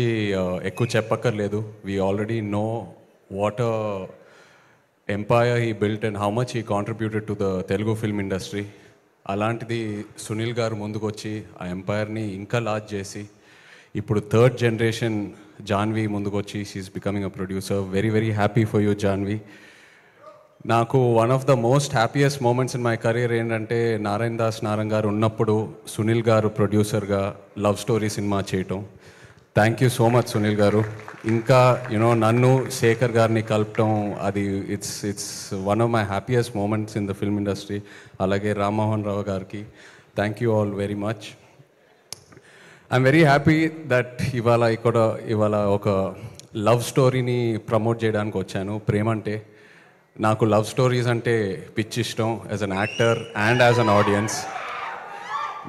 ఈ ఎక్కువ చెప్పక్కర్లేదు. We already know what empire he built and how much he contributed to the Telugu film industry. అలాంటిది సునీల్ గారు ముందుకొచ్చి ఆ ఎంపైర్ని ఇంకా లార్జ్ చేసి ఇప్పుడు థర్డ్ జనరేషన్ జాన్వి ముందుకొచ్చి she's becoming a producer. Very very happy for you Janhvi. నాకు one of the most happiest moments in my career ఏంటంటే నారాయణ దాస్ నారాయణ గారు ఉన్నప్పుడు సునీల్ గారు ప్రొడ్యూసర్గా లవ్ స్టోరీ సినిమా చేయటం. Thank you so much Sunil garu. ఇంకా యూనో నన్ను శేఖర్ గారిని కలపటం అది it's one of my happiest moments in the film industry. అలాగే రామ్మోహన్ రావు గారికి thank you all very much. I'm very happy that ఇవాళ ఒక లవ్ స్టోరీని ప్రమోట్ చేయడానికి వచ్చాను. ప్రేమంటే నాకు లవ్ స్టోరీస్ అంటే పిచ్చి ఇష్టం as an actor and as an audience.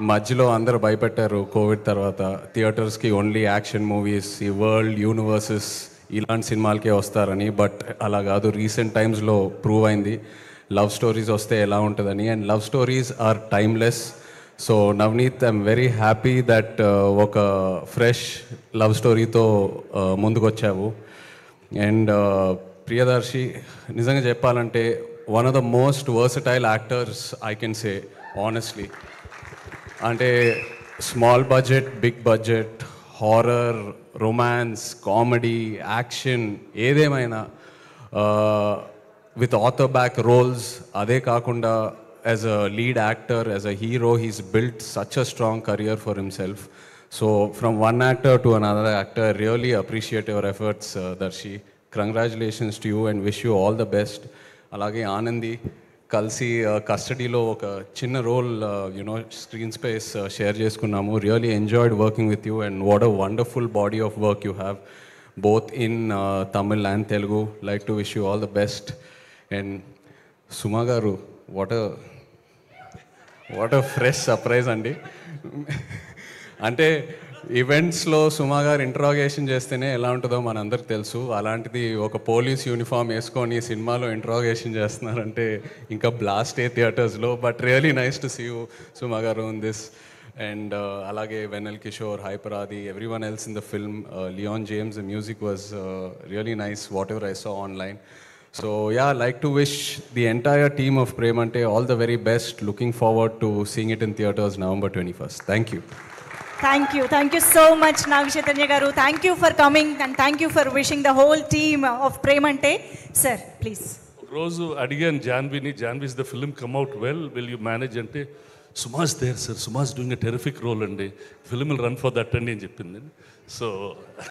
మధ్యలో అందరూ భయపెట్టారు కోవిడ్ తర్వాత థియేటర్స్కి ఓన్లీ యాక్షన్ మూవీస్, ఈ వరల్డ్ యూనివర్సెస్ ఇలాంటి సినిమాలకే వస్తారని. బట్ అలా కాదు, రీసెంట్ టైమ్స్లో ప్రూవ్ అయింది లవ్ స్టోరీస్ వస్తే ఎలా ఉంటుందని. And love stories are timeless. So Navneet, I'm very happy that ఒక ఫ్రెష్ లవ్ స్టోరీతో ముందుకొచ్చావు. అండ్ ప్రియదర్శి, నిజంగా చెప్పాలంటే one of the most versatile actors I can say honestly. అంటే small budget, big budget, horror, romance, comedy, action ఏదేమైనా with other back roles. అదే కాకుండా as a lead actor, as a hero, he's built such a strong career for himself. So from one actor to another actor, really appreciate your efforts Darshi. Congratulations to you and wish you all the best. అలాగే ఆనంది కలిసి కస్టడీలో ఒక చిన్న role you know screen space share చేసుకున్నాము. Really enjoyed working with you and what a wonderful body of work you have both in Tamil and Telugu. Like to wish you all the best. And Suma garu, what a fresh surprise అండి. అంటే ఈవెంట్స్లో సుమా గారు interrogation చేస్తేనే ఎలా ఉంటుందో మనందరికి తెలుసు. అలాంటిది ఒక పోలీస్ యూనిఫామ్ వేసుకొని సినిమాలో ఇంట్రాగేషన్ చేస్తున్నారంటే ఇంకా బ్లాస్ట్ ఏ థియేటర్స్లో. But really nice to see you Suma garu in this. And అలాగే Vennela Kishore, Hyper Aadi, every one else in the film, Leon James, the music was really nice whatever I saw online. So yeah, I'd like to wish the entire team of Premante all the very best. Looking forward to seeing it in theaters November 21st. Thank you. Thank you so much, Nag Chaitanya garu. Thank you for coming and thank you for wishing the whole team of Premante. Sir, please. రోజు అడిగాను జాన్విని, Janhvi is the film come out well, will you manage అంటే Suma's there sir, Suma's doing a terrific role అండి, film will run for that అండి అని చెప్పింది. So